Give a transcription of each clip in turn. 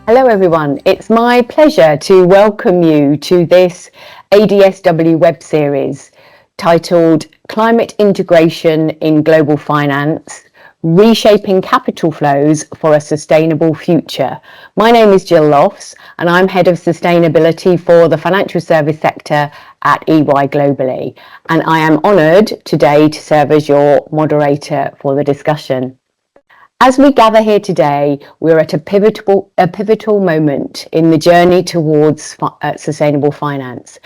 Hello everyone, it's my pleasure to welcome you to this ADSW web series titled Climate Integration in Global Finance, Reshaping Capital Flows for a Sustainable Future. My name is Gill Lofts and I'm Head of Sustainability for the financial service sector at EY globally, and I am honoured today to serve as your moderator for the discussion. As we gather here today, we're at a pivotal moment in the journey towards sustainable finance.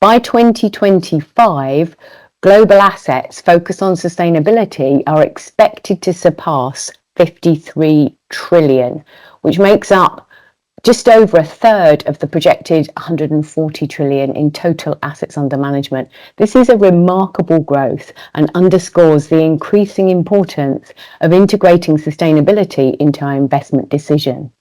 By 2025, global assets focused on sustainability are expected to surpass 53 trillion, which makes up just over a third of the projected 140 trillion in total assets under management. This is a remarkable growth and underscores the increasing importance of integrating sustainability into our investment decision.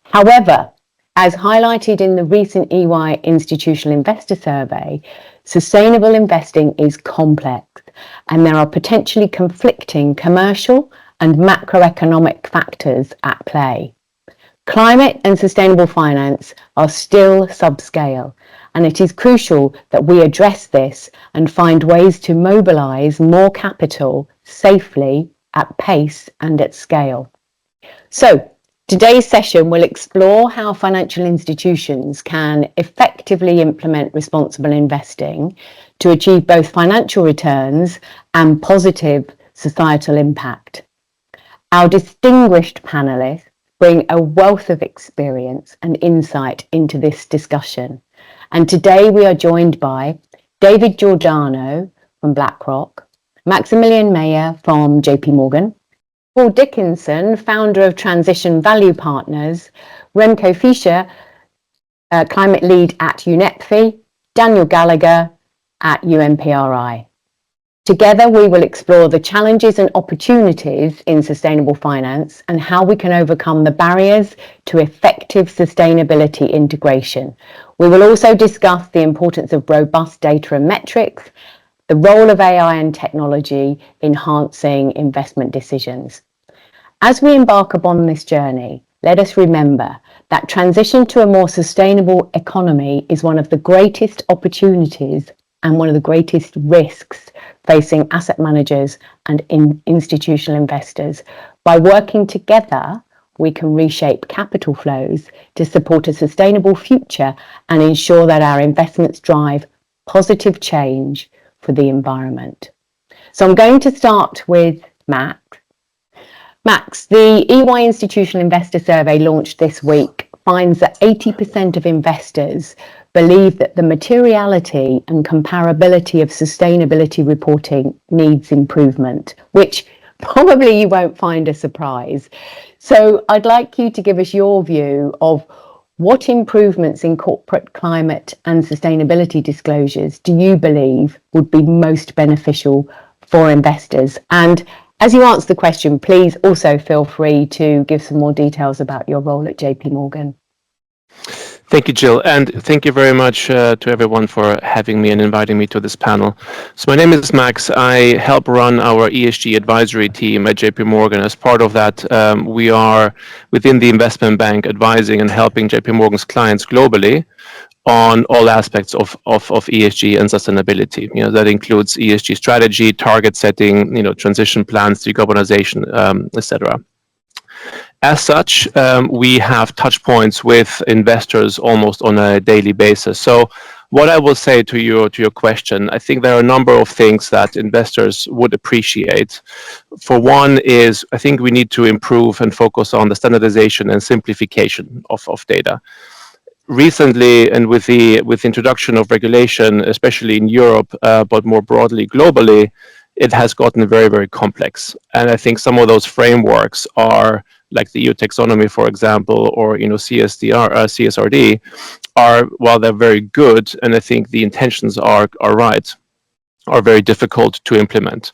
However, as highlighted in the recent EY Institutional Investor Survey, sustainable investing is complex and there are potentially conflicting commercial and macroeconomic factors at play. Climate and sustainable finance are still subscale, and it is crucial that we address this and find ways to mobilise more capital safely, at pace and at scale. So, today's session will explore how financial institutions can effectively implement responsible investing to achieve both financial returns and positive societal impact. Our distinguished panellists bring a wealth of experience and insight into this discussion. And today we are joined by David Giordano from BlackRock, Maximilian Meyer from JP Morgan, Paul Dickinson, founder of Transition Value Partners, Remco Fischer, climate lead at UNEP, Daniel Gallagher at UNPRI. Together, we will explore the challenges and opportunities in sustainable finance and how we can overcome the barriers to effective sustainability integration. We will also discuss the importance of robust data and metrics, the role of AI and technology enhancing investment decisions. As we embark upon this journey, let us remember that transition to a more sustainable economy is one of the greatest opportunities and one of the greatest risks facing asset managers and institutional investors. By working together, we can reshape capital flows to support a sustainable future and ensure that our investments drive positive change for the environment. So I'm going to start with Max. Max, the EY Institutional Investor Survey launched this week finds that 80% of investors believe that the materiality and comparability of sustainability reporting needs improvement, which probably you won't find a surprise. So I'd like you to give us your view of what improvements in corporate climate and sustainability disclosures do you believe would be most beneficial for investors? And as you answer the question, please also feel free to give some more details about your role at JP Morgan. Thank you, Jill, and thank you very much to everyone for having me and inviting me to this panel. So my name is Max. I help run our ESG advisory team at JP Morgan. As part of that, we are within the investment bank advising and helping JP Morgan's clients globally on all aspects of ESG and sustainability. You know, that includes ESG strategy, target setting, transition plans, decarbonization, etc. As such, we have touch points with investors almost on a daily basis. So what I will say to your question, I think there are a number of things that investors would appreciate. For one is, I think we need to improve and focus on the standardization and simplification of data. Recently, and with the introduction of regulation, especially in Europe, but more broadly globally, it has gotten very, very complex. And I think some of those frameworks are, like the EU taxonomy, for example, or CSRD, are, while they're very good, and I think the intentions are right, are very difficult to implement.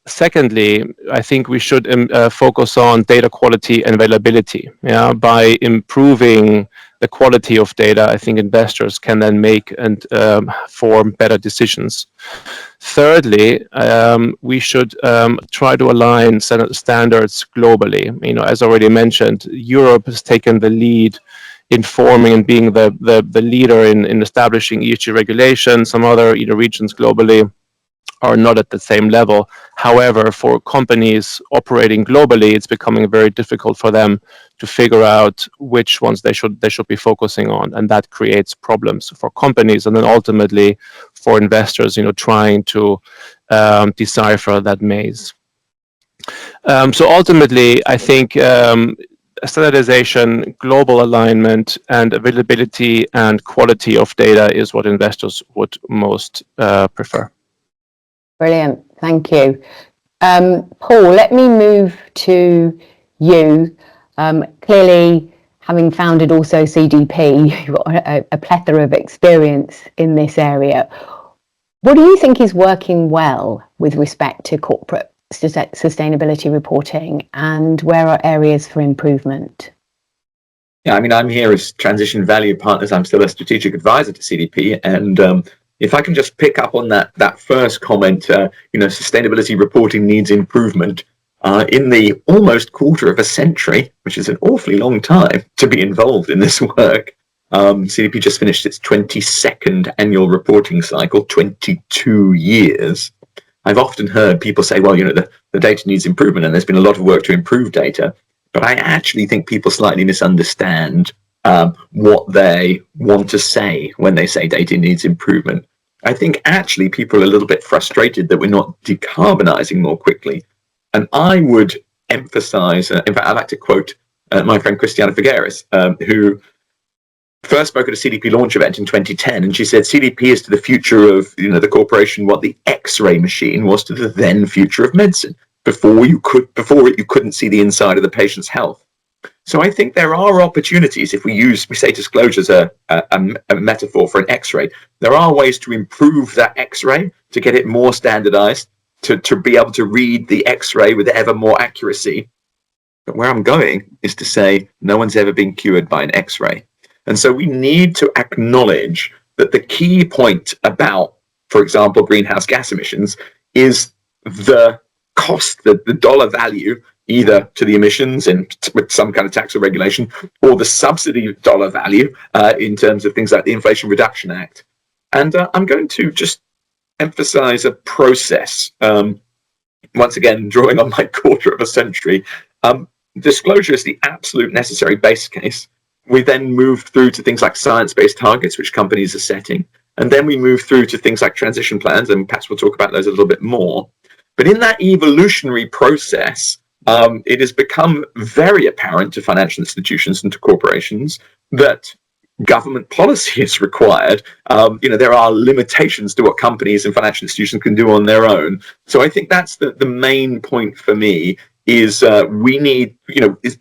Secondly, I think we should focus on data quality and availability, by improving the quality of data, I think investors can then make and form better decisions. Thirdly, we should try to align standards globally. As already mentioned, Europe has taken the lead in forming and being the leader in establishing ESG regulation. Some other regions globally are not at the same level. However, for companies operating globally, it's becoming very difficult for them to figure out which ones they should be focusing on, and that creates problems for companies and then ultimately for investors, trying to decipher that maze. So ultimately, I think standardization, global alignment, and availability and quality of data is what investors would most prefer. Brilliant, thank you. Paul, let me move to you. Clearly, having founded also CDP, you've got a plethora of experience in this area. What do you think is working well with respect to corporate sustainability reporting, and where are areas for improvement? Yeah, I'm here as Transition Value Partners. I'm still a strategic advisor to CDP, and if I can just pick up on that first comment, sustainability reporting needs improvement. In the almost quarter of a century, which is an awfully long time to be involved in this work, CDP just finished its 22nd annual reporting cycle, 22 years. I've often heard people say, well, the data needs improvement, and there's been a lot of work to improve data. But I actually think people slightly misunderstand what they want to say when they say data needs improvement. I think actually people are a little bit frustrated that we're not decarbonizing more quickly. And I would emphasize, in fact, I'd like to quote my friend Christiana Figueres, who first spoke at a CDP launch event in 2010, and she said CDP is to the future of the corporation what the X-ray machine was to the then future of medicine. Before it, you couldn't see the inside of the patient's health. So I think there are opportunities, if we say disclosure as a metaphor for an X-ray, there are ways to improve that X-ray, to get it more standardized, to be able to read the X-ray with ever more accuracy. But where I'm going is to say no one's ever been cured by an X-ray. And so we need to acknowledge that the key point about, for example, greenhouse gas emissions is the cost, the dollar value, either to the emissions with some kind of tax or regulation, or the subsidy dollar value in terms of things like the Inflation Reduction Act. And I'm going to just emphasize a process, once again, drawing on my quarter of a century. Disclosure is the absolute necessary base case. We then move through to things like science-based targets, which companies are setting. And then we move through to things like transition plans, and perhaps we'll talk about those a little bit more. But in that evolutionary process, it has become very apparent to financial institutions and to corporations that government policy is required. There are limitations to what companies and financial institutions can do on their own. So I think that's the main point for me, is we need,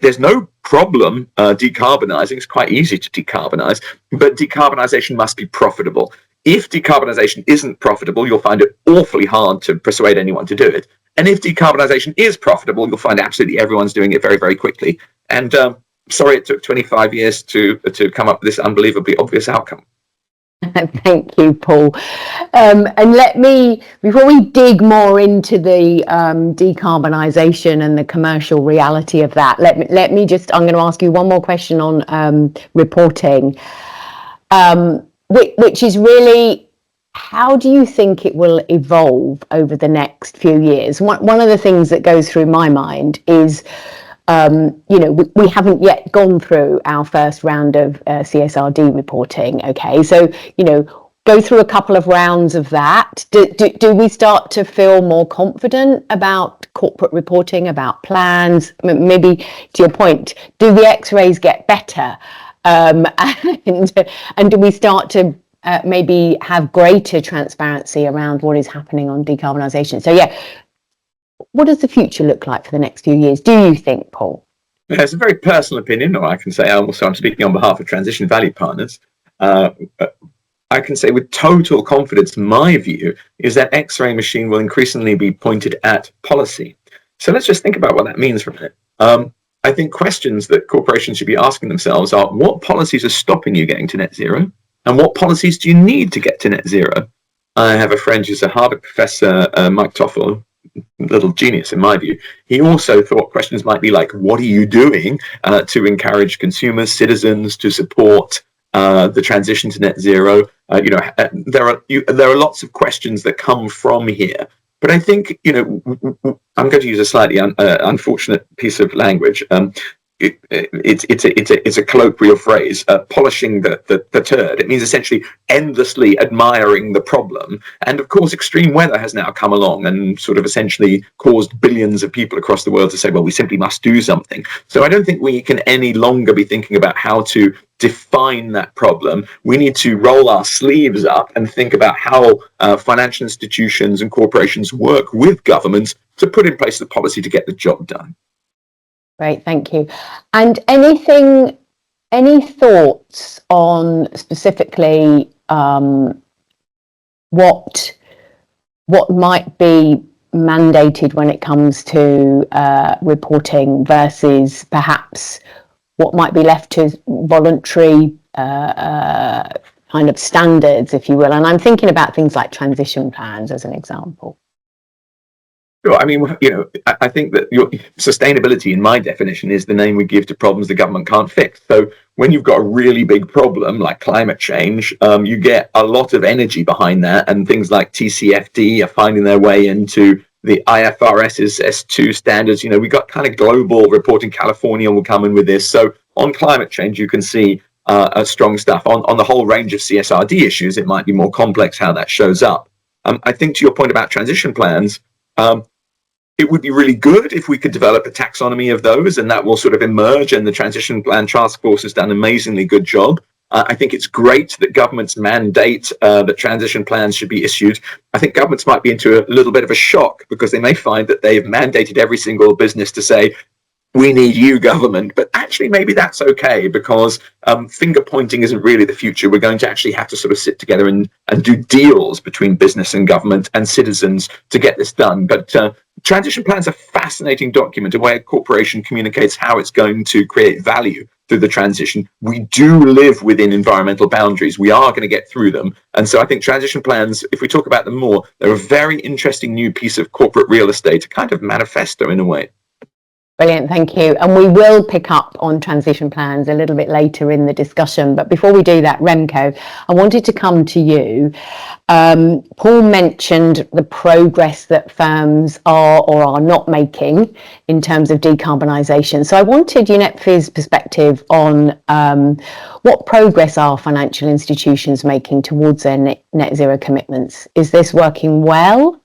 there's no problem decarbonizing. It's quite easy to decarbonize, but decarbonization must be profitable. If decarbonization isn't profitable, you'll find it awfully hard to persuade anyone to do it. And if decarbonization is profitable, you'll find absolutely everyone's doing it very, very quickly. And sorry it took 25 years to come up with this unbelievably obvious outcome. Thank you, Paul. And let me, before we dig more into the decarbonisation and the commercial reality of that, let me just, I'm going to ask you one more question on reporting, which is really, how do you think it will evolve over the next few years? One of the things that goes through my mind is, we haven't yet gone through our first round of CSRD reporting. Okay, so go through a couple of rounds of that. Do we start to feel more confident about corporate reporting, about plans? Maybe to your point, do the X-rays get better, and do we start to maybe have greater transparency around what is happening on decarbonisation? So yeah. What does the future look like for the next few years, do you think, Paul? Yeah, it's a very personal opinion, or I can say I'm speaking on behalf of Transition Value Partners. I can say with total confidence, my view is that X-ray machine will increasingly be pointed at policy. So let's just think about what that means for a minute. I think questions that corporations should be asking themselves are, what policies are stopping you getting to net zero? And what policies do you need to get to net zero? I have a friend who's a Harvard professor, Mike Toffel, little genius in my view. He also thought questions might be like, what are you doing to encourage consumers, citizens to support the transition to net zero? There are lots of questions that come from here. But I think, I'm going to use a slightly unfortunate piece of language. It's a colloquial phrase, polishing the turd. It means essentially endlessly admiring the problem. And of course, extreme weather has now come along and sort of essentially caused billions of people across the world to say, well, we simply must do something. So I don't think we can any longer be thinking about how to define that problem. We need to roll our sleeves up and think about how financial institutions and corporations work with governments to put in place the policy to get the job done. Great, thank you. And any thoughts on specifically what might be mandated when it comes to reporting versus perhaps what might be left to voluntary kind of standards, if you will? And I'm thinking about things like transition plans as an example. Sure. I mean, I think that sustainability, in my definition, is the name we give to problems the government can't fix. So when you've got a really big problem like climate change, you get a lot of energy behind that, and things like TCFD are finding their way into the IFRS's S2 standards. We got kind of global reporting. California will come in with this. So on climate change, you can see strong stuff. On the whole range of CSRD issues, it might be more complex how that shows up. I think to your point about transition plans, it would be really good if we could develop a taxonomy of those, and that will sort of emerge, and the Transition Plan Task Force has done an amazingly good job. I think it's great that governments mandate that transition plans should be issued. I think governments might be into a little bit of a shock because they may find that they've mandated every single business to say, we need you, government. But actually, maybe that's okay, because finger pointing isn't really the future. We're going to actually have to sort of sit together and do deals between business and government and citizens to get this done. But transition plans are a fascinating document, a way a corporation communicates how it's going to create value through the transition. We do live within environmental boundaries. We are going to get through them. And so I think transition plans, if we talk about them more, they're a very interesting new piece of corporate real estate, a kind of manifesto in a way. Brilliant, thank you. And we will pick up on transition plans a little bit later in the discussion. But before we do that, Remco, I wanted to come to you. Paul mentioned the progress that firms are or are not making in terms of decarbonisation. So I wanted UNEP's perspective on what progress are financial institutions making towards their net zero commitments? Is this working well?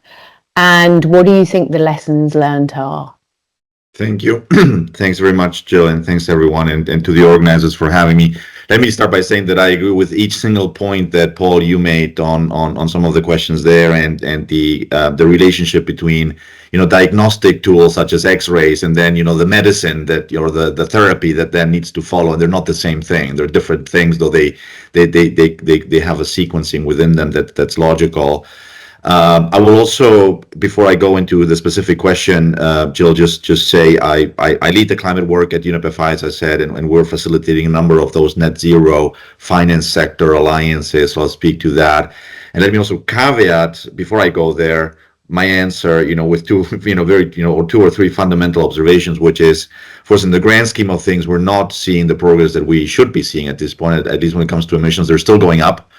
And what do you think the lessons learned are? Thank you. Thanks very much, Gill, and thanks everyone, and to the organizers for having me. Let me start by saying that I agree with each single point that, Paul, you made on some of the questions there, and the relationship between diagnostic tools such as X-rays and then the medicine that or the therapy that then needs to follow. And they're not the same thing. They're different things, though they have a sequencing within them that's logical. I will also, before I go into the specific question, Gill, just say I lead the climate work at UNEP, as I said, and we're facilitating a number of those net zero finance sector alliances. So I'll speak to that. And let me also caveat before I go there my answer, with two or three fundamental observations, which is, of course, in the grand scheme of things, we're not seeing the progress that we should be seeing at this point. At least when it comes to emissions, they're still going up.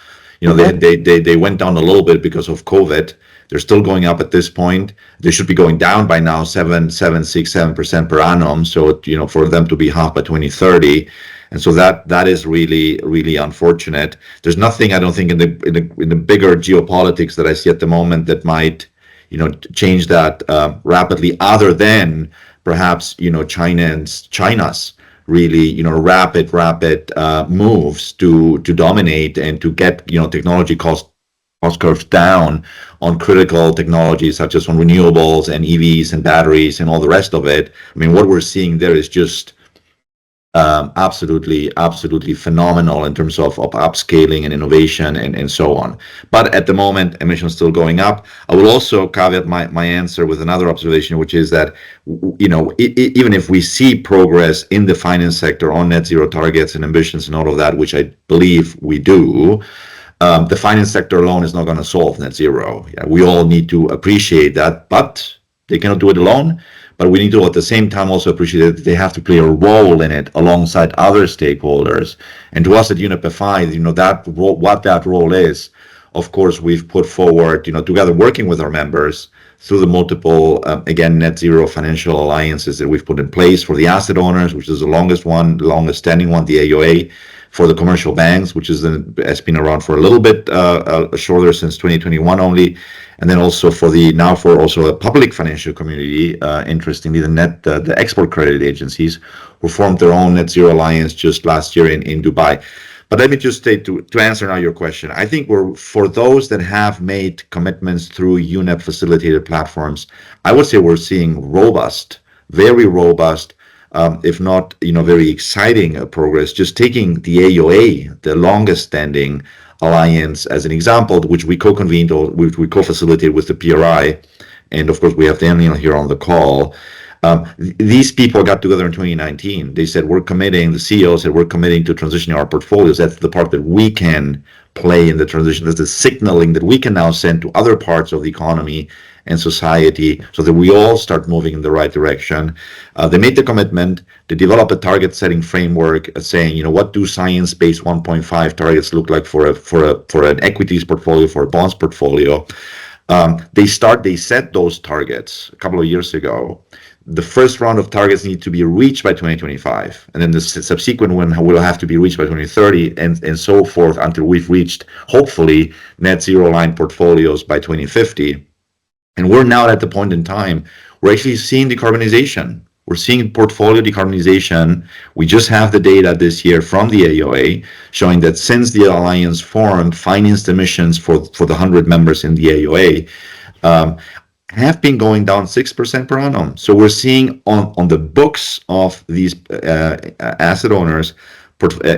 They went down a little bit because of COVID. They're still going up at this point. They should be going down by now 7% per annum. So for them to be half by 2030, and so that is really, really unfortunate. There's nothing, I don't think, in the bigger geopolitics that I see at the moment that might change that rapidly, other than perhaps China's really rapid moves to dominate and to get technology cost curves down on critical technologies such as on renewables and EVs and batteries and all the rest of it. I mean, what we're seeing there is just Absolutely phenomenal in terms of upscaling and innovation and so on. But at the moment, emissions still going up. I will also caveat my answer with another observation, which is that, even if we see progress in the finance sector on net zero targets and ambitions and all of that, which I believe we do, the finance sector alone is not going to solve net zero. Yeah, we all need to appreciate that, but they cannot do it alone. But we need to, at the same time, also appreciate that they have to play a role in it alongside other stakeholders. And to us at UNEP FI, that role, what that role is, of course, we've put forward, together working with our members through the multiple, again, net zero financial alliances that we've put in place for the asset owners, which is the longest standing one, the AOA, for the commercial banks, which has been around for a little bit shorter, since 2021 only, and then also for a public financial community. Interestingly, the export credit agencies, who formed their own net zero alliance just last year in Dubai. But let me just say, to answer now your question, I think for those that have made commitments through UNEP facilitated platforms, I would say we're seeing very robust, if not very exciting progress. Just taking the AOA, the longest standing alliance, as an example, which we co-convened, or which we co-facilitated with the PRI, and of course we have Daniel here on the call. These people got together in 2019. They said, the CEOs said, we're committing to transitioning our portfolios. That's the part that we can play in the transition. That's the signaling that we can now send to other parts of the economy and society, so that we all start moving in the right direction. They made the commitment to develop a target setting framework, saying, what do science-based 1.5 targets look like for an equities portfolio, for a bonds portfolio. They set those targets a couple of years ago. The first round of targets need to be reached by 2025, and then the subsequent one will have to be reached by 2030, and so forth, until we've reached, hopefully, net zero line portfolios by 2050. And we're now at the point in time we're actually seeing decarbonization. We're seeing portfolio decarbonization. We just have the data this year from the AOA showing that since the alliance formed, financed emissions for the 100 members in the AOA have been going down 6% per annum. So we're seeing on the books of these asset owners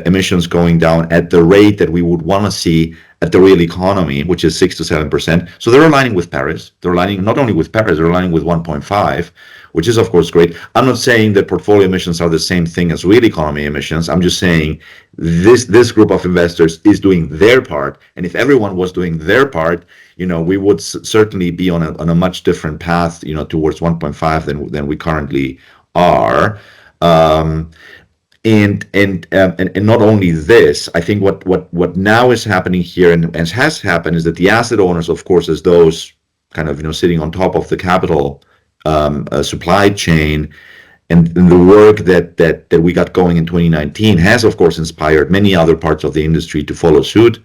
emissions going down at the rate that we would want to see at the real economy, which is 6 to 7%. So they're aligning with Paris. They're aligning not only with Paris, they're aligning with 1.5, which is of course great. I'm not saying that portfolio emissions are the same thing as real economy emissions. I'm just saying this group of investors is doing their part, and if everyone was doing their part, we would certainly be on a much different path, towards 1.5 than we currently are. And not only this, I think what now is happening here and has happened is that the asset owners, of course, as those kind of sitting on top of the capital supply chain, and the work that we got going in 2019 has, of course, inspired many other parts of the industry to follow suit.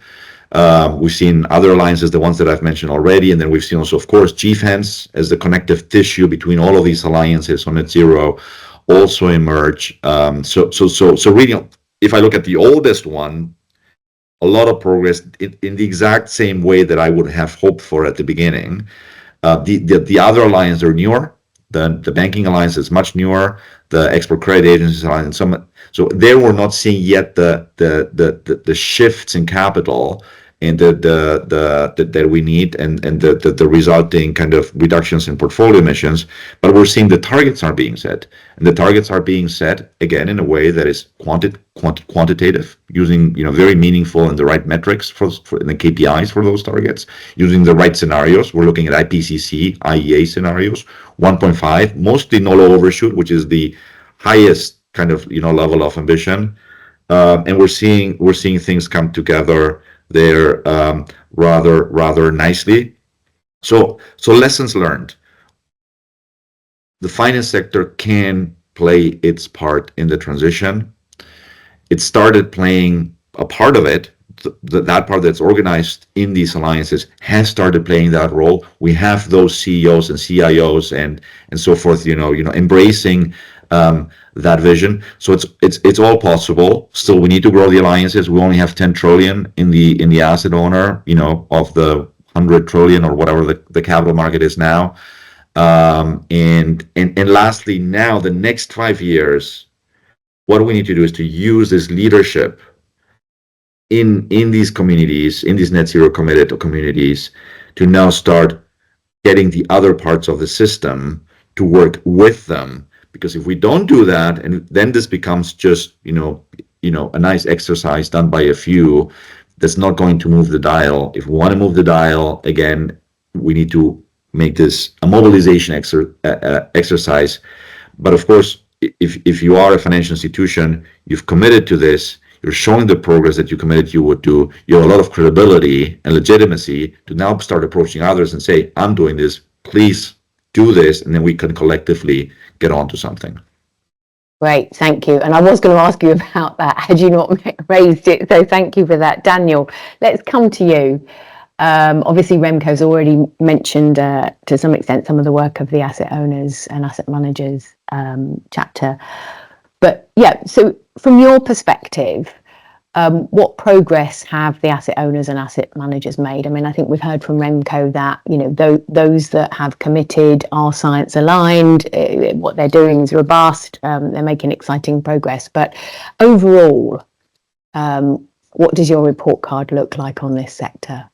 We've seen other alliances, the ones that I've mentioned already, and then we've seen also, of course, GFANS as the connective tissue between all of these alliances on net zero also emerge. So really, if I look at the oldest one, a lot of progress in the exact same way that I would have hoped for at the beginning. The other alliances are newer. The banking alliance is much newer. The export credit agencies alliance, so there we're not seeing yet the shifts in capital and that we need, and the resulting kind of reductions in portfolio emissions. But we're seeing the targets are being set, and the targets are being set again in a way that is quantitative, using very meaningful and the right metrics for the KPIs for those targets, using the right scenarios. We're looking at IPCC, IEA scenarios, 1.5, mostly no low overshoot, which is the highest kind of level of ambition, and we're seeing things come together there rather nicely. So lessons learned. The finance sector can play its part in the transition. It started playing a part of it. That part that's organized in these alliances has started playing that role. We have those CEOs and CIOs and so forth, embracing that vision. So it's all possible. Still, we need to grow the alliances. We only have 10 trillion in the asset owner, of the 100 trillion or whatever the capital market is now. And lastly, now the next 5 years what we need to do is to use this leadership in these communities, in these net zero committed communities, to now start getting the other parts of the system to work with them. Because if we don't do that, and then this becomes just a nice exercise done by a few, that's not going to move the dial. If we want to move the dial, again, we need to make this a mobilization exercise. But of course, if you are a financial institution, you've committed to this, you're showing the progress that you committed you would do, you have a lot of credibility and legitimacy to now start approaching others and say, I'm doing this, please do this, and then we can collectively get on to something. Great, thank you. And I was going to ask you about that had you not raised it, so thank you for that. Daniel, let's come to you. Obviously, Remco's already mentioned to some extent some of the work of the asset owners and asset managers chapter. But yeah, so from your perspective, what progress have the asset owners and asset managers made? I mean, I think we've heard from Remco that, those that have committed are science aligned, what they're doing is robust, they're making exciting progress. But overall, what does your report card look like on this sector?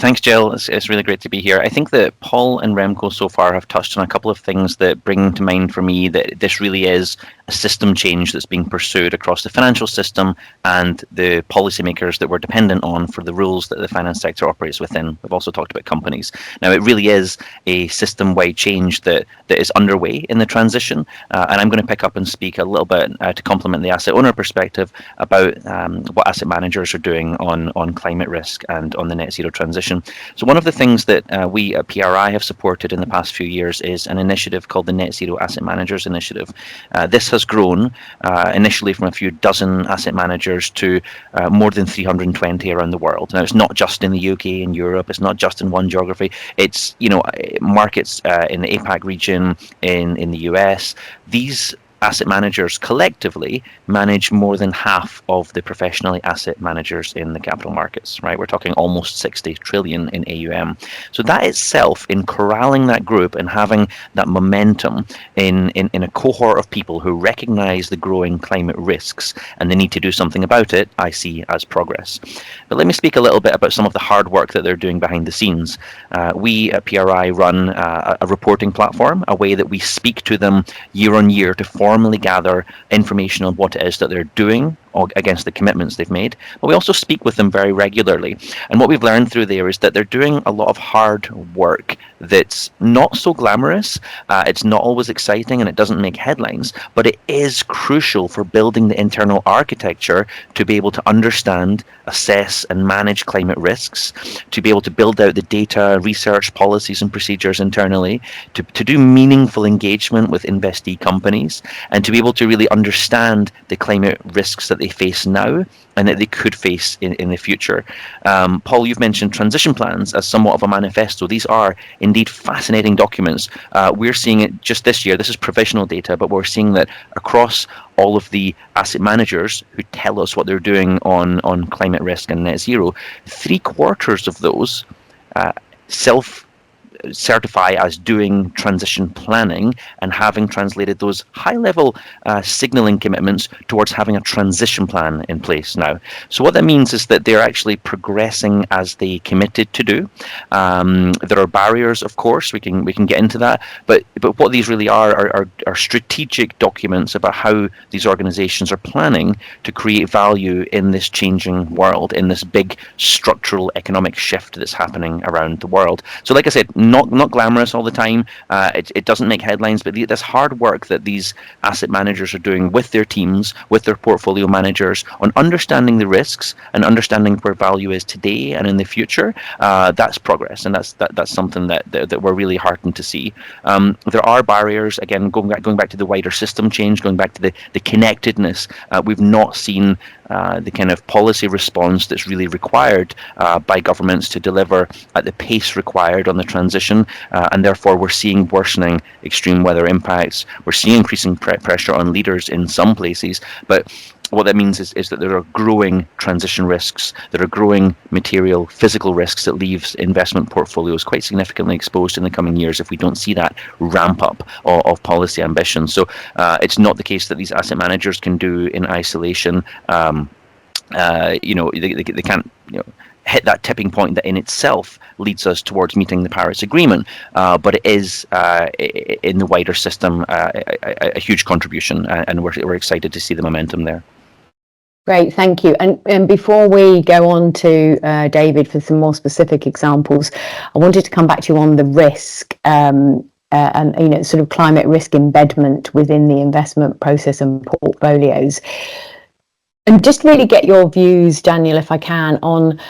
Thanks, Gill. It's really great to be here. I think that Paul and Remco so far have touched on a couple of things that bring to mind for me that this really is a system change that's being pursued across the financial system and the policymakers that we're dependent on for the rules that the finance sector operates within. We've also talked about companies. Now, it really is a system-wide change that is underway in the transition, and I'm going to pick up and speak a little bit to complement the asset owner perspective about what asset managers are doing on climate risk and on the net zero transition. So one of the things that we at PRI have supported in the past few years is an initiative called the Net Zero Asset Managers Initiative. This has grown initially from a few dozen asset managers to more than 320 around the world. Now, it's not just in the UK and Europe, it's not just in one geography, it's markets in the APAC region, in the US. These asset managers collectively manage more than half of the professionally asset managers in the capital markets, right? We're talking almost 60 trillion in AUM. So that itself, in corralling that group and having that momentum in a cohort of people who recognize the growing climate risks and the need to do something about it, I see as progress. But let me speak a little bit about some of the hard work that they're doing behind the scenes. We at PRI run a reporting platform, a way that we speak to them year on year to formally gather information on what it is that they're doing against the commitments they've made, but we also speak with them very regularly. And what we've learned through there is that they're doing a lot of hard work that's not so glamorous, it's not always exciting, and it doesn't make headlines, but it is crucial for building the internal architecture to be able to understand, assess, and manage climate risks, to be able to build out the data, research, policies, and procedures internally, to do meaningful engagement with investee companies, and to be able to really understand the climate risks that they face now and that they could face in the future. Paul, you've mentioned transition plans as somewhat of a manifesto. These are indeed fascinating documents. We're seeing it just this year. This is provisional data, but we're seeing that across all of the asset managers who tell us what they're doing on climate risk and net zero, 3/4 of those self-certify as doing transition planning and having translated those high-level signaling commitments towards having a transition plan in place now. So what that means is that they're actually progressing as they committed to do. There are barriers, of course, we can get into that, but what these really are strategic documents about how these organizations are planning to create value in this changing world, in this big structural economic shift that's happening around the world. So like I said, not glamorous all the time. It doesn't make headlines, but this hard work that these asset managers are doing with their teams, with their portfolio managers, on understanding the risks and understanding where value is today and in the future, that's progress, and that's something that we're really heartened to see. There are barriers, again, going back to the wider system change, going back to the connectedness. We've not seen the kind of policy response that's really required by governments to deliver at the pace required on the transition, and therefore we're seeing worsening extreme weather impacts. We're seeing increasing pressure on leaders in some places, but what that means is that there are growing transition risks, there are growing material, physical risks that leaves investment portfolios quite significantly exposed in the coming years if we don't see that ramp up of policy ambition. So it's not the case that these asset managers can do in isolation. They can't hit that tipping point that in itself leads us towards meeting the Paris Agreement, but it is in the wider system a huge contribution, and we're excited to see the momentum there. Great, thank you. And before we go on to David for some more specific examples, I wanted to come back to you on the risk and sort of climate risk embedment within the investment process and portfolios. And just really get your views, Daniel, if I can, on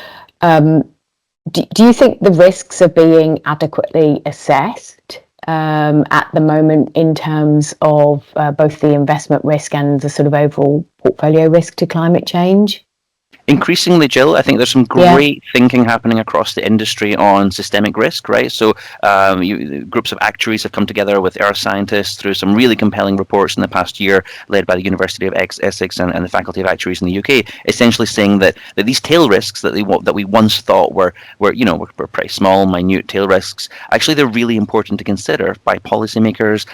do you think the risks are being adequately assessed at the moment in terms of both the investment risk and the sort of overall portfolio risk to climate change? Increasingly, Gill, I think there's some great thinking happening across the industry on systemic risk, right? So groups of actuaries have come together with earth scientists through some really compelling reports in the past year, led by the University of Essex and the Faculty of Actuaries in the UK, essentially saying that these tail risks that we once thought were pretty small, minute tail risks, actually they're really important to consider by policymakers,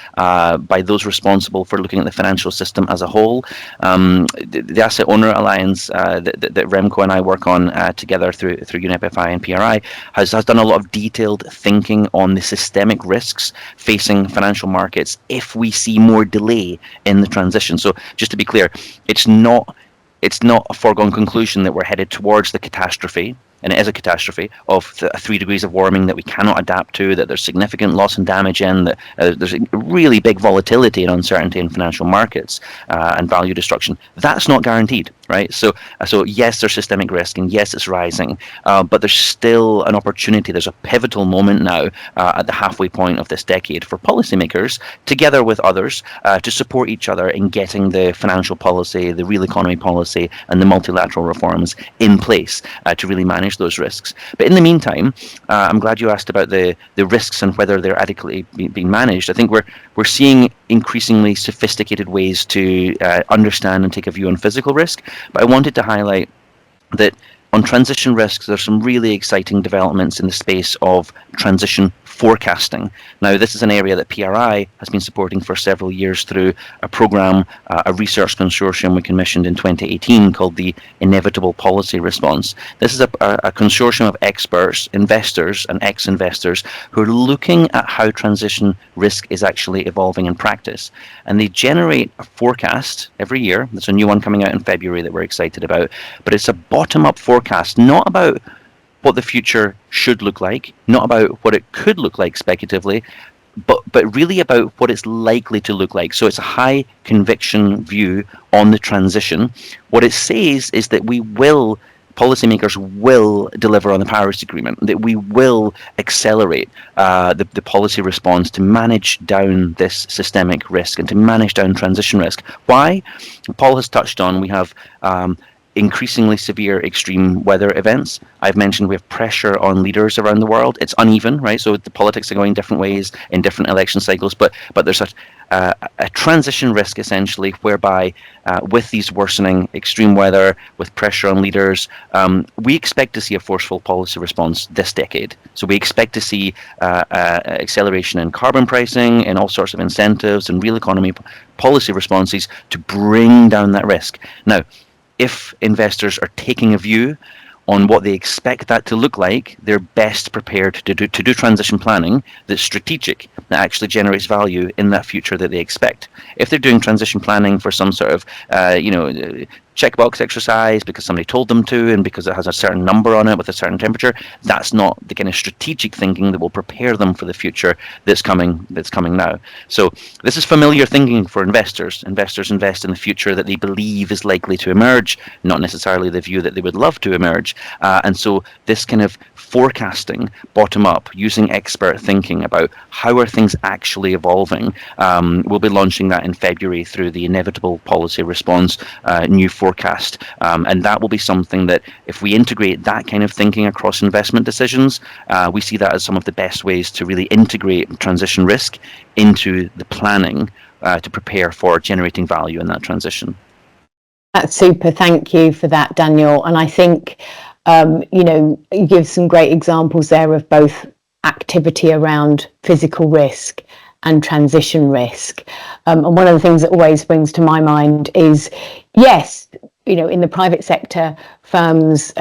by those responsible for looking at the financial system as a whole. The Asset Owner Alliance that Remco and I work on together through UNEP FI and PRI has done a lot of detailed thinking on the systemic risks facing financial markets if we see more delay in the transition. So just to be clear, it's not a foregone conclusion that we're headed towards the catastrophe, and it is a catastrophe, of 3 degrees of warming that we cannot adapt to, that there's significant loss and damage in, that there's really big volatility and uncertainty in financial markets and value destruction. That's not guaranteed, right? So yes, there's systemic risk, and yes, it's rising, but there's still an opportunity. There's a pivotal moment now at the halfway point of this decade for policymakers, together with others, to support each other in getting the financial policy, the real economy policy, and the multilateral reforms in place to really manage those risks. But in the meantime, I'm glad you asked about the risks and whether they're adequately being managed. I think we're seeing increasingly sophisticated ways to understand and take a view on physical risk. But I wanted to highlight that on transition risks, there's some really exciting developments in the space of transition forecasting. Now, this is an area that PRI has been supporting for several years through a program, a research consortium we commissioned in 2018 called the Inevitable Policy Response. This is a consortium of experts, investors and ex-investors who are looking at how transition risk is actually evolving in practice. And they generate a forecast every year. There's a new one coming out in February that we're excited about. But it's a bottom-up forecast, not about what the future should look like, not about what it could look like speculatively, but really about what it's likely to look like. So it's a high conviction view on the transition. What it says is that policymakers will deliver on the Paris Agreement, that we will accelerate the policy response to manage down this systemic risk and to manage down transition risk. Why? Paul has touched on, we have increasingly severe extreme weather events. I've mentioned we have pressure on leaders around the world. It's uneven, right? So the politics are going different ways in different election cycles, but there's a transition risk essentially whereby with these worsening extreme weather, with pressure on leaders, we expect to see a forceful policy response this decade. So we expect to see acceleration in carbon pricing and all sorts of incentives and real economy policy responses to bring down that risk. Now, if investors are taking a view on what they expect that to look like, they're best prepared to do transition planning that's strategic, that actually generates value in that future that they expect. If they're doing transition planning for some sort of, checkbox exercise because somebody told them to and because it has a certain number on it with a certain temperature, that's not the kind of strategic thinking that will prepare them for the future that's coming now. So this is familiar thinking for investors. Investors invest in the future that they believe is likely to emerge, not necessarily the view that they would love to emerge. And so this kind of forecasting bottom up, using expert thinking about how are things actually evolving, we'll be launching that in February through the Inevitable Policy Response new forecast, and that will be something that if we integrate that kind of thinking across investment decisions, we see that as some of the best ways to really integrate transition risk into the planning to prepare for generating value in that transition. That's super. Thank you for that, Daniel. And I think, you give some great examples there of both activity around physical risk and transition risk. And one of the things that always springs to my mind is, yes, in the private sector, firms,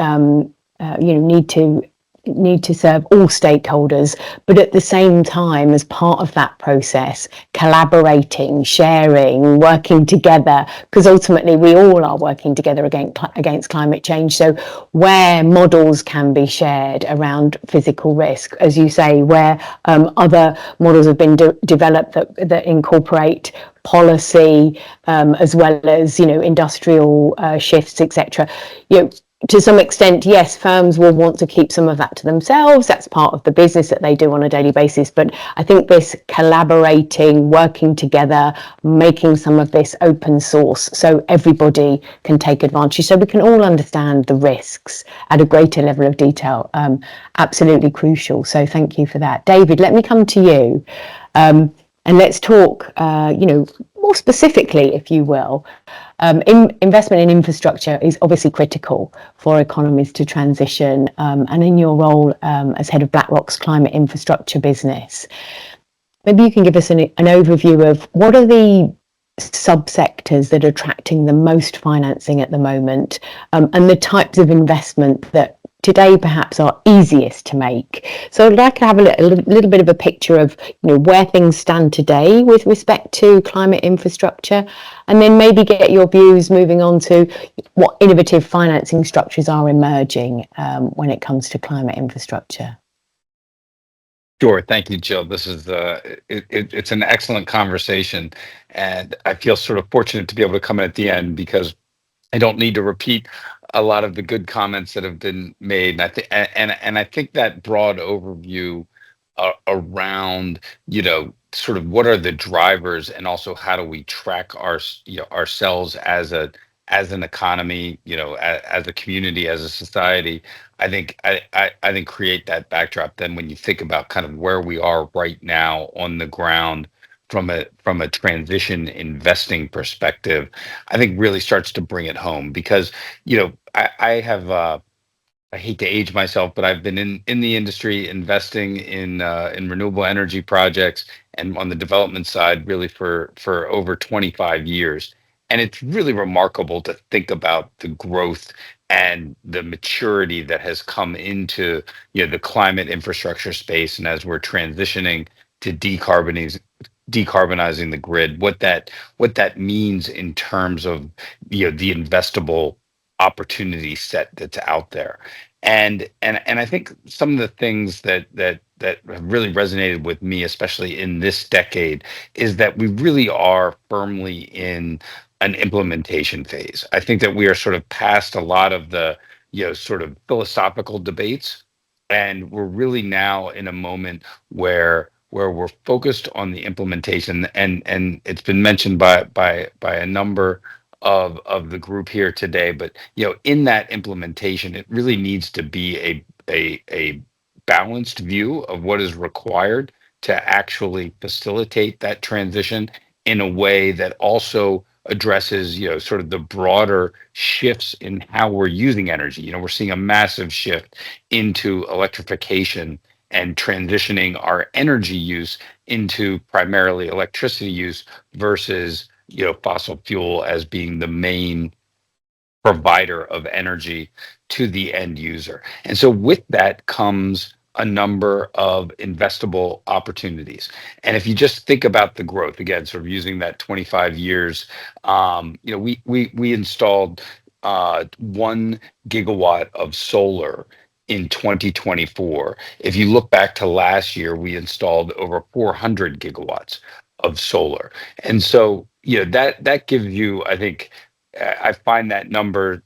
need to serve all stakeholders, but at the same time, as part of that process, collaborating, sharing, working together, because ultimately we all are working together against climate change. So where models can be shared around physical risk, as you say, where other models have been developed that incorporate policy, as well as industrial shifts, etc. To some extent, yes, firms will want to keep some of that to themselves. That's part of the business that they do on a daily basis. But I think this collaborating, working together, making some of this open source so everybody can take advantage, so we can all understand the risks at a greater level of detail, absolutely crucial. So thank you for that. David, let me come to you. And let's talk, more specifically, if you will. Investment in infrastructure is obviously critical for economies to transition. And in your role as head of BlackRock's climate infrastructure business, maybe you can give us an overview of what are the subsectors that are attracting the most financing at the moment, and the types of investment that today perhaps are easiest to make. So I'd like to have a little bit of a picture of where things stand today with respect to climate infrastructure, and then maybe get your views moving on to what innovative financing structures are emerging when it comes to climate infrastructure. Sure. Thank you, Jill. This is it's an excellent conversation, and I feel sort of fortunate to be able to come in at the end because I don't need to repeat a lot of the good comments that have been made. And I think and I think that broad overview around sort of what are the drivers and also how do we track ourselves as an economy, as a community, as a society. I think create that backdrop. Then when you think about kind of where we are right now on the ground from a transition investing perspective, I think really starts to bring it home because I have I hate to age myself, but I've been in the industry investing in renewable energy projects and on the development side really for over 25 years. And it's really remarkable to think about the growth and the maturity that has come into the climate infrastructure space, and as we're transitioning to decarbonizing the grid, what that means in terms of the investable opportunity set that's out there. And I think some of the things that have really resonated with me, especially in this decade, is that we really are firmly in an implementation phase. I think that we are sort of past a lot of the sort of philosophical debates, and we're really now in a moment where we're focused on the implementation. And it's been mentioned by a number of the group here today, but in that implementation it really needs to be a balanced view of what is required to actually facilitate that transition in a way that also addresses sort of the broader shifts in how we're using energy. We're seeing a massive shift into electrification and transitioning our energy use into primarily electricity use versus fossil fuel as being the main provider of energy to the end user. And so with that comes a number of investable opportunities. And if you just think about the growth, again, sort of using that 25 years, we installed 1 gigawatt of solar in 2024. If you look back to last year, we installed over 400 gigawatts of solar. And so, that gives you, I think, I find that number,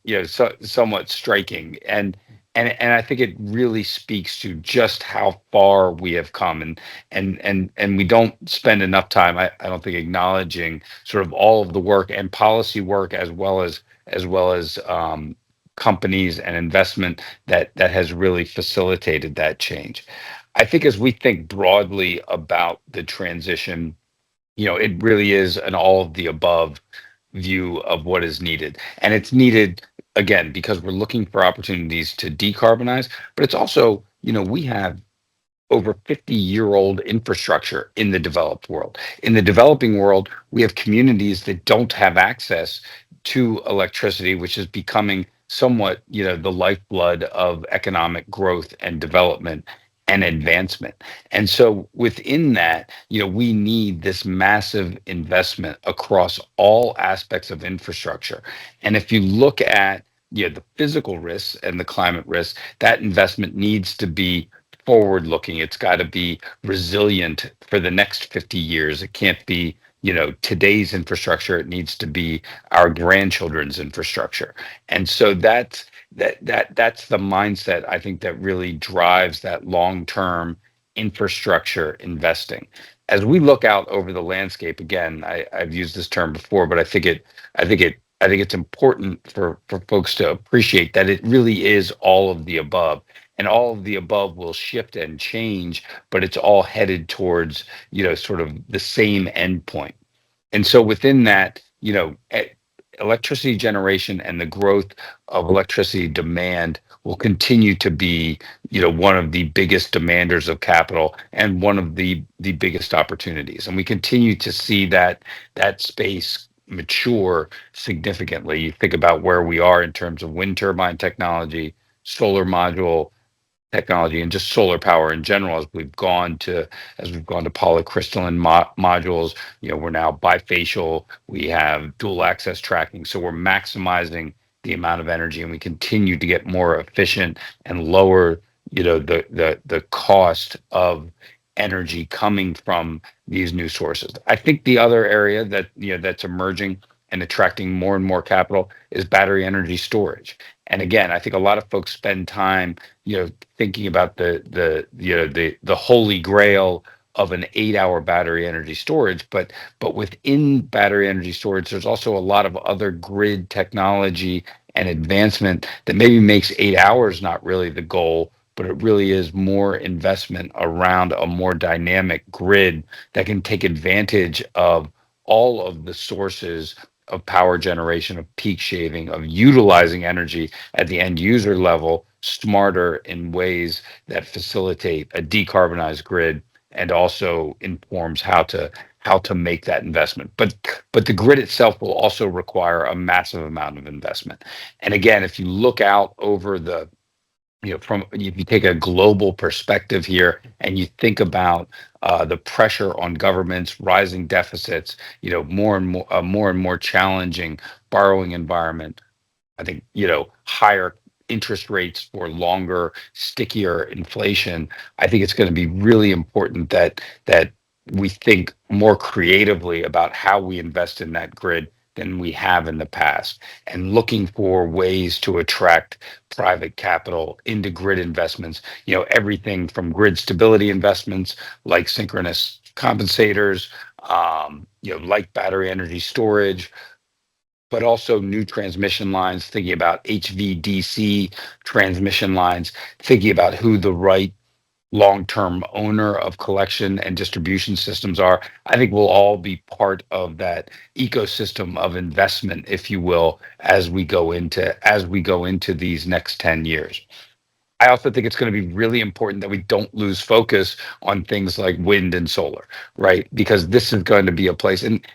somewhat striking, and I think it really speaks to just how far we have come, and we don't spend enough time, I don't think, acknowledging sort of all of the work and policy work as well as companies and investment that has really facilitated that change. I think as we think broadly about the transition, it really is an all of the above view of what is needed. And it's needed, again, because we're looking for opportunities to decarbonize, but it's also, we have over 50-year-old infrastructure in the developed world. In the developing world, we have communities that don't have access to electricity, which is becoming somewhat, the lifeblood of economic growth and development and advancement. And so within that, we need this massive investment across all aspects of infrastructure. And if you look at the physical risks and the climate risks, that investment needs to be forward looking. It's got to be resilient for the next 50 years. It can't be, today's infrastructure. It needs to be our grandchildren's infrastructure. And so that's the mindset, I think, that really drives that long-term infrastructure investing. As we look out over the landscape, again, I've used this term before, but I think it's important for folks to appreciate that it really is all of the above. And all of the above will shift and change, but it's all headed towards, sort of the same endpoint. And so within that, electricity generation and the growth of electricity demand will continue to be, one of the biggest demanders of capital and one of the biggest opportunities. And we continue to see that space mature significantly. You think about where we are in terms of wind turbine technology, solar module technology, and just solar power in general. As we've gone to polycrystalline modules, we're now bifacial. We have dual access tracking, so we're maximizing the amount of energy, and we continue to get more efficient and lower, the cost of energy coming from these new sources. I think the other area that that's emerging and attracting more and more capital is battery energy storage. And again, I think a lot of folks spend time, thinking about the holy grail of an 8-hour battery energy storage, but within battery energy storage, there's also a lot of other grid technology and advancement that maybe makes 8 hours not really the goal, but it really is more investment around a more dynamic grid that can take advantage of all of the sources of power generation, of peak shaving, of utilizing energy at the end user level smarter in ways that facilitate a decarbonized grid and also informs how to make that investment. But the grid itself will also require a massive amount of investment. And again, if you look out over the if you take a global perspective here and you think about the pressure on governments, rising deficits, more and more challenging borrowing environment, I think, higher interest rates for longer, stickier inflation. I think it's going to be really important that we think more creatively about how we invest in that grid than we have in the past, and looking for ways to attract private capital into grid investments, everything from grid stability investments like synchronous compensators, like battery energy storage, but also new transmission lines, thinking about HVDC transmission lines, thinking about who the right long-term owner of collection and distribution systems are. I think we'll all be part of that ecosystem of investment, if you will, as we go into these next 10 years. I also think it's going to be really important that we don't lose focus on things like wind and solar, right? Because this is going to be a place, and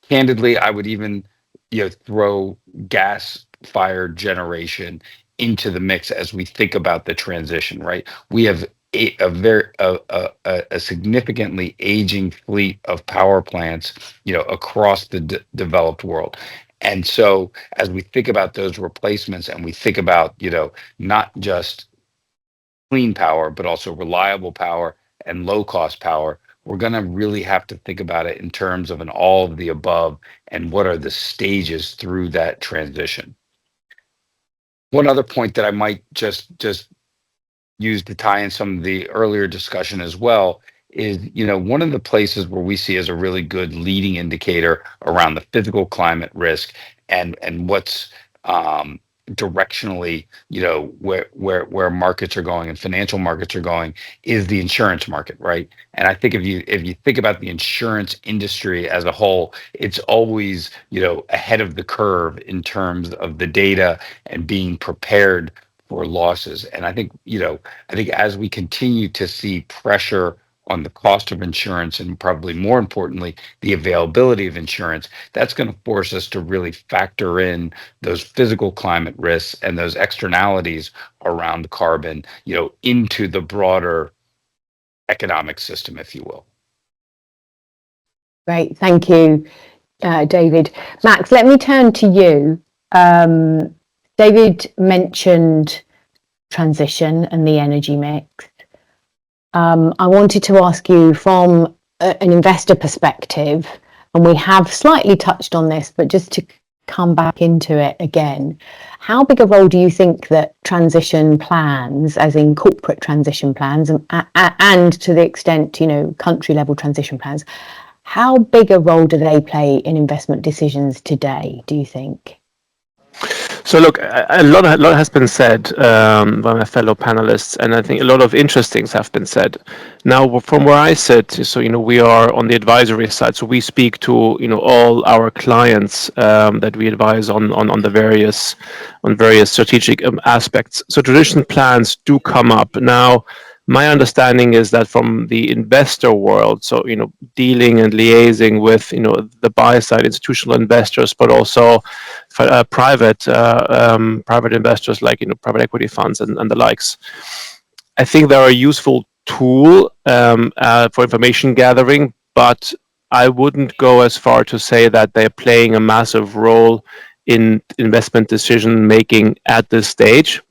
candidly, I would even throw gas-fired generation into the mix as we think about the transition, right? We have a significantly aging fleet of power plants, across the developed world. And so as we think about those replacements and we think about, not just clean power, but also reliable power and low cost power, we're going to really have to think about it in terms of an all of the above and what are the stages through that transition. One other point that I might just use to tie in some of the earlier discussion as well is, one of the places where we see as a really good leading indicator around the physical climate risk and what's directionally, where markets are going and financial markets are going is the insurance market, right? And I think if you think about the insurance industry as a whole, it's always, ahead of the curve in terms of the data and being prepared for losses. And I think as we continue to see pressure on the cost of insurance, and probably more importantly, the availability of insurance, that's going to force us to really factor in those physical climate risks and those externalities around carbon, into the broader economic system, if you will. Great, thank you, David. Max, let me turn to you. David mentioned transition and the energy mix. I wanted to ask you from an investor perspective, and we have slightly touched on this, but just to come back into it again, how big a role do you think that transition plans, as in corporate transition plans, and to the extent, country level transition plans, how big a role do they play in investment decisions today, do you think? So look, a lot has been said by my fellow panelists, and I think a lot of interesting things have been said. Now, from where I sit, so we are on the advisory side, so we speak to all our clients that we advise on the various strategic aspects. So traditional plans do come up now. My understanding is that from the investor world, so dealing and liaising with the buy side institutional investors, but also private investors like private equity funds and the likes. I think they're a useful tool for information gathering, but I wouldn't go as far to say that they're playing a massive role in investment decision making at this stage.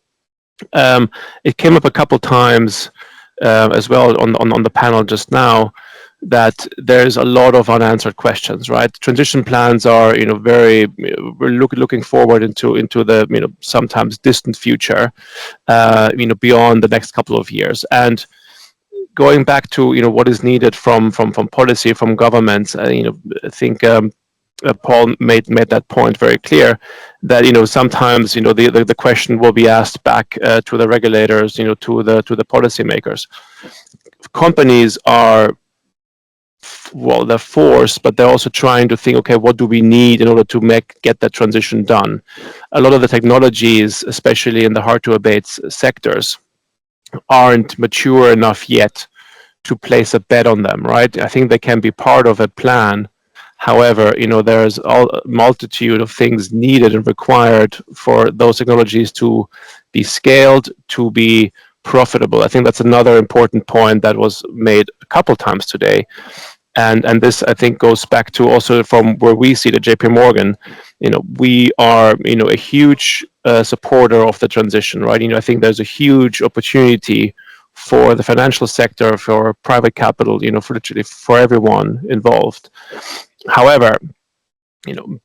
It came up a couple times as well on the panel just now, that there's a lot of unanswered questions, right? Transition plans are, we're looking forward into the, sometimes distant future, beyond the next couple of years. And going back to, what is needed from policy, from governments, I think Paul made that point very clear, that sometimes the question will be asked back to the regulators, to the policymakers. Companies are, well, they're forced, but they're also trying to think, okay, what do we need in order to get that transition done? A lot of the technologies, especially in the hard to abate sectors, aren't mature enough yet to place a bet on them, right? I think they can be part of a plan. However, there's a multitude of things needed and required for those technologies to be scaled, to be profitable. I think that's another important point that was made a couple times today. And this, I think, goes back to also from where we see at JP Morgan, we are, a huge supporter of the transition, right? I think there's a huge opportunity for the financial sector, for private capital, for literally for everyone involved. However,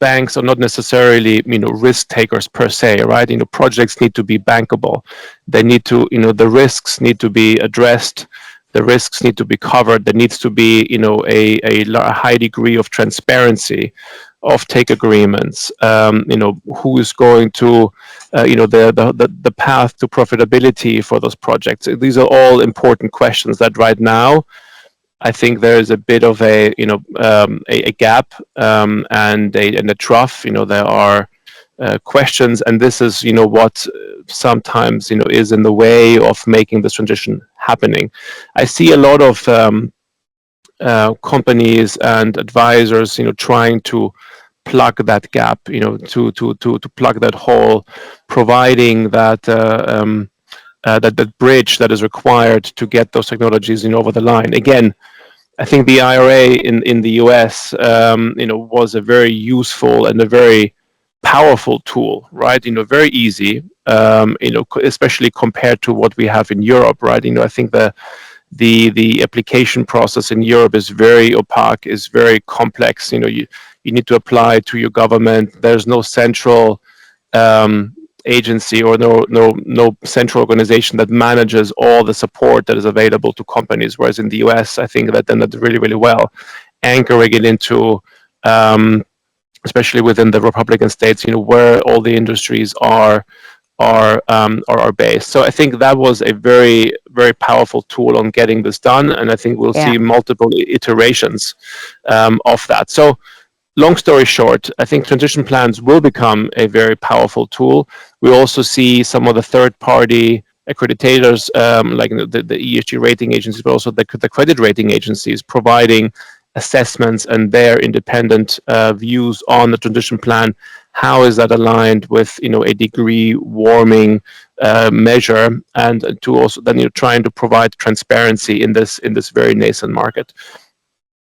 banks are not necessarily, risk takers per se, right? Projects need to be bankable. They need to, the risks need to be addressed. The risks need to be covered. There needs to be, a high degree of transparency, offtake agreements. Who is going to, the path to profitability for those projects. These are all important questions that right now, I think there is a bit of a gap and a trough. There are questions, and this is what sometimes is in the way of making this transition happening. I see a lot of companies and advisors trying to plug that gap, to plug that hole, providing that that bridge that is required to get those technologies over the line. Again, I think the IRA in the US was a very useful and a very powerful tool, right? Very easy, especially compared to what we have in Europe, right? I think the application process in Europe is very opaque, is very complex. You need to apply to your government. There's no central agency or no central organization that manages all the support that is available to companies. Whereas in the US, I think that done that really, really well, anchoring it into especially within the Republican states, where all the industries are based. So I think that was a very, very powerful tool on getting this done, and I think we'll see multiple iterations of that. So long story short, I think transition plans will become a very powerful tool. We also see some of the third-party accreditators, like the ESG rating agencies, but also the credit rating agencies, providing assessments and their independent views on the transition plan. How is that aligned with a degree warming measure, and to also then trying to provide transparency in this very nascent market.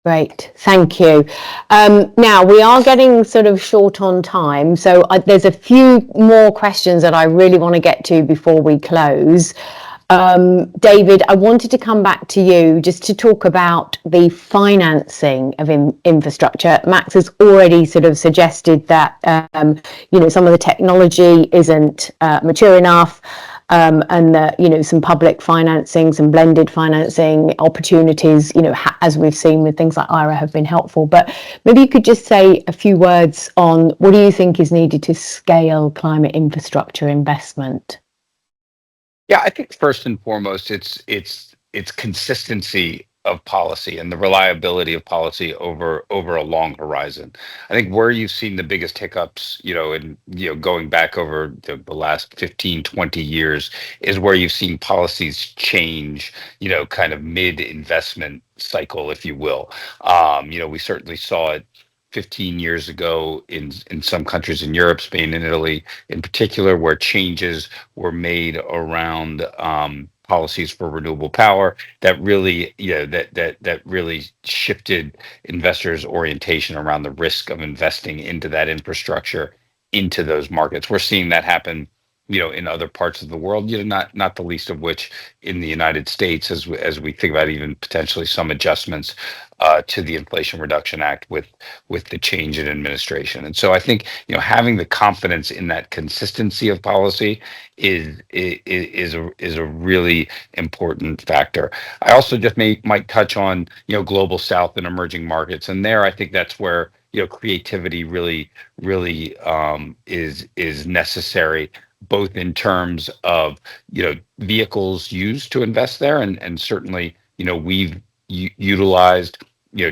Great, thank you. Now we are getting sort of short on time, so there's a few more questions that I really want to get to before we close. David, I wanted to come back to you just to talk about the financing of infrastructure. Max has already sort of suggested that some of the technology isn't mature enough. And that some public financing, some blended financing opportunities, as we've seen with things like IRA, have been helpful. But maybe you could just say a few words on what do you think is needed to scale climate infrastructure investment? Yeah, I think first and foremost, it's consistency of policy and the reliability of policy over a long horizon. I think where you've seen the biggest hiccups, going back over the last 15, 20 years, is where you've seen policies change, kind of mid-investment cycle, if you will. We certainly saw it 15 years ago in some countries in Europe, Spain and Italy in particular, where changes were made around policies for renewable power that really, that really shifted investors' orientation around the risk of investing into that infrastructure, into those markets. We're seeing that happen, in other parts of the world, not the least of which in the United States, as we think about even potentially some adjustments to the Inflation Reduction Act with the change in administration. And so I think having the confidence in that consistency of policy is a really important factor. I also just might touch on global South and emerging markets, and there I think that's where creativity really is necessary, both in terms of vehicles used to invest there, and certainly we've utilized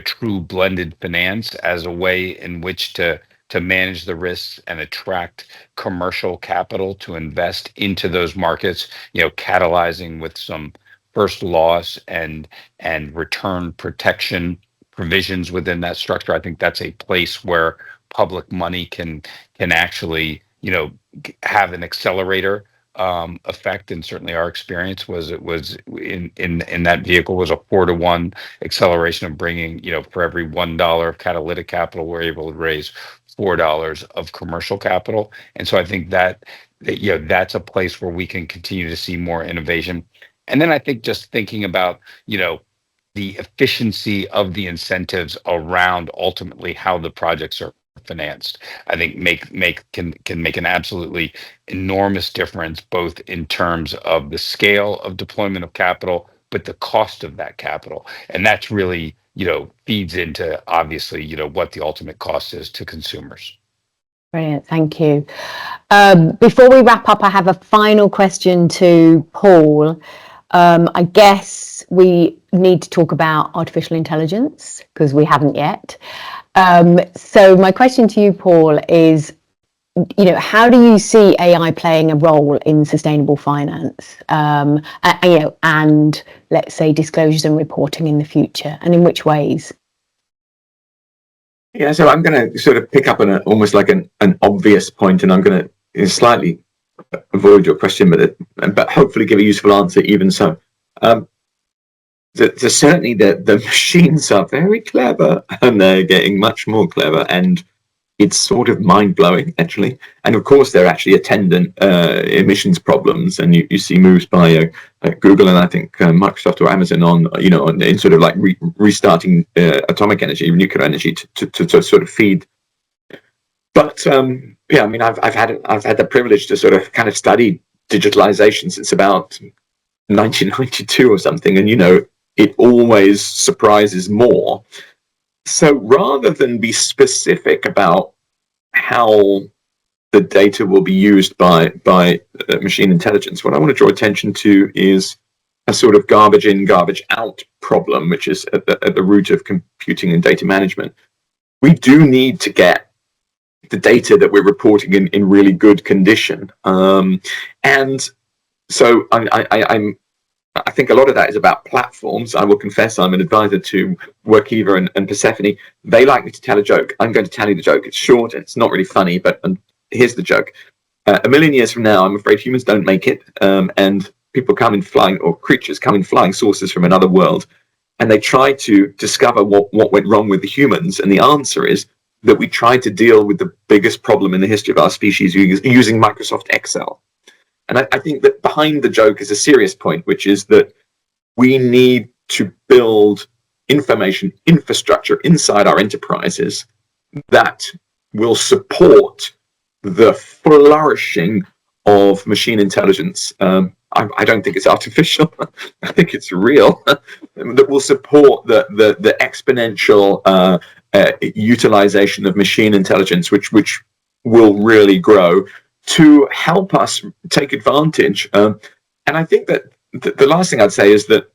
true blended finance as a way in which to manage the risks and attract commercial capital to invest into those markets, catalyzing with some first loss and return protection provisions within that structure. I think that's a place where public money can actually have an accelerator effect, and certainly our experience was in that vehicle was a 4-to-1 acceleration of bringing, for every $1 of catalytic capital, we're able to raise $4 of commercial capital. And so I think that that's a place where we can continue to see more innovation. And then I think just thinking about the efficiency of the incentives around ultimately how the projects are financed, I think can make an absolutely enormous difference, both in terms of the scale of deployment of capital, but the cost of that capital. And that's really feeds into obviously what the ultimate cost is to consumers. Brilliant, thank you. Before we wrap up, I have a final question to Paul. I guess we need to talk about artificial intelligence because we haven't yet. So my question to you, Paul, is, how do you see AI playing a role in sustainable finance, and let's say disclosures and reporting in the future, and in which ways? Yeah, so I'm going to sort of pick up on almost like an obvious point, and I'm going to slightly avoid your question, but hopefully give a useful answer even so. Certainly the machines are very clever, and they're getting much more clever, and it's sort of mind-blowing, actually. And of course, there are actually attendant emissions problems, and you see moves by Google and I think Microsoft or Amazon on in sort of like restarting atomic energy, nuclear energy to sort of feed. But yeah, I mean, I've had the privilege to sort of kind of study digitalization since about 1992 or something, and it always surprises more. So rather than be specific about how the data will be used by machine intelligence, what I want to draw attention to is a sort of garbage in, garbage out problem, which is at the root of computing and data management. We do need to get the data that we're reporting in really good condition. And so I think a lot of that is about platforms. I will confess I'm an advisor to Workiva and Persephone. They like me to tell a joke. I'm going to tell you the joke. It's short and it's not really funny, but here's the joke. A million years from now, I'm afraid humans don't make it, and people come in flying, or creatures come in flying saucers from another world, and they try to discover what went wrong with the humans. And the answer is that we tried to deal with the biggest problem in the history of our species using Microsoft Excel. And I think that behind the joke is a serious point, which is that we need to build information infrastructure inside our enterprises that will support the flourishing of machine intelligence. I don't think it's artificial. I think it's real. That will support the exponential utilization of machine intelligence, which will really grow, to help us take advantage. And I think that the last thing I'd say is that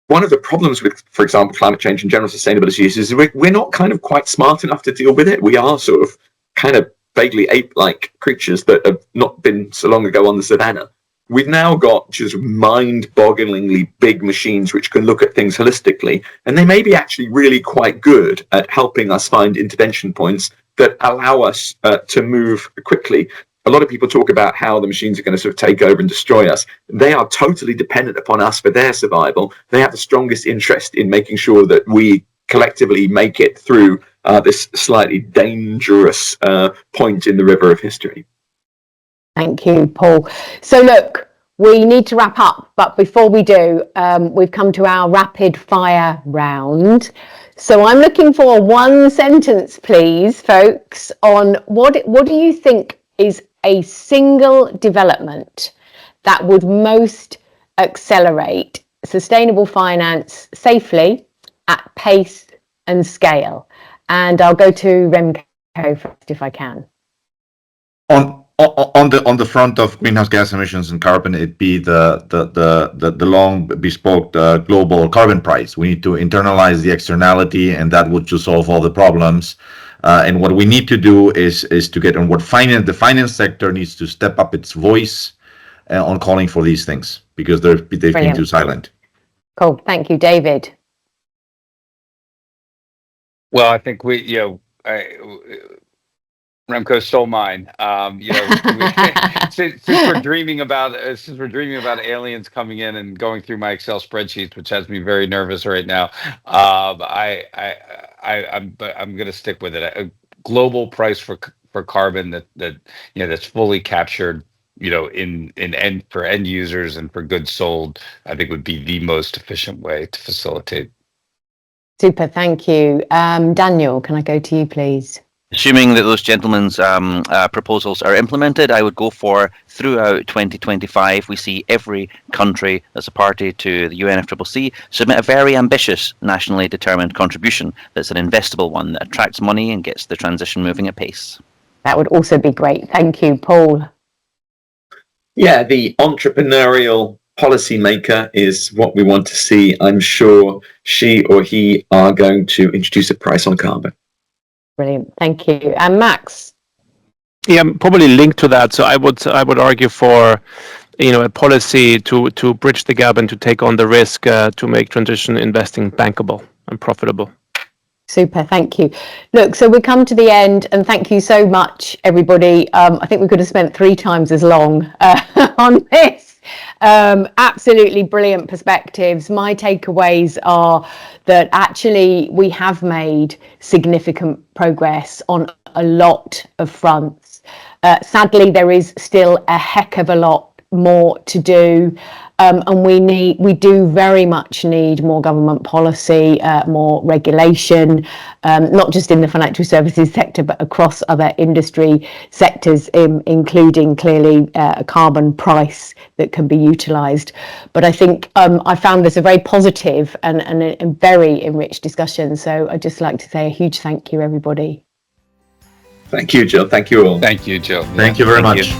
one of the problems with, for example, climate change and general sustainability is we're not kind of quite smart enough to deal with it. We are sort of kind of vaguely ape-like creatures that have not been so long ago on the savannah. We've now got just mind-bogglingly big machines which can look at things holistically, and they may be actually really quite good at helping us find intervention points that allow us to move quickly. A lot of people talk about how the machines are going to sort of take over and destroy us. They are totally dependent upon us for their survival. They have the strongest interest in making sure that we collectively make it through this slightly dangerous point in the river of history. Thank you, Paul. So look, we need to wrap up, but before we do, we've come to our rapid fire round. So I'm looking for one sentence, please, folks, on what do you think is a single development that would most accelerate sustainable finance safely, at pace and scale? And I'll go to Remco first if I can. On the front of greenhouse gas emissions and carbon, it'd be the long bespoke global carbon price. We need to internalize the externality, and that would just solve all the problems. And what we need to do is to get on what the finance sector needs to step up its voice on calling for these things, because they've been too silent. Cool, thank you, David. Well, I think Remco stole mine. Since we're dreaming about aliens coming in and going through my Excel spreadsheets, which has me very nervous right now, I'm going to stick with it. A global price for carbon that's fully captured, in for end users and for goods sold, I think would be the most efficient way to facilitate. Super, thank you. Daniel, can I go to you, please? Assuming that those gentlemen's proposals are implemented, I would go for throughout 2025, we see every country that's a party to the UNFCCC submit a very ambitious nationally determined contribution that's an investable one that attracts money and gets the transition moving at pace. That would also be great. Thank you, Paul. Yeah, the entrepreneurial policymaker is what we want to see. I'm sure she or he are going to introduce a price on carbon. Brilliant, thank you. And Max? Yeah, probably linked to that. So I would argue for, a policy to bridge the gap and to take on the risk to make transition investing bankable and profitable. Super, thank you. Look, so we come to the end, and thank you so much, everybody. I think we could have spent 3 times as long on this. Absolutely brilliant perspectives. My takeaways are that actually we have made significant progress on a lot of fronts. Sadly, there is still a heck of a lot more to do. And we do very much need more government policy, more regulation, not just in the financial services sector, but across other industry sectors, including clearly a carbon price that can be utilised. But I think I found this a very positive and a very enriched discussion. So I'd just like to say a huge thank you, everybody. Thank you, Jill. Thank you all. Thank you, Jill. Thank you very much.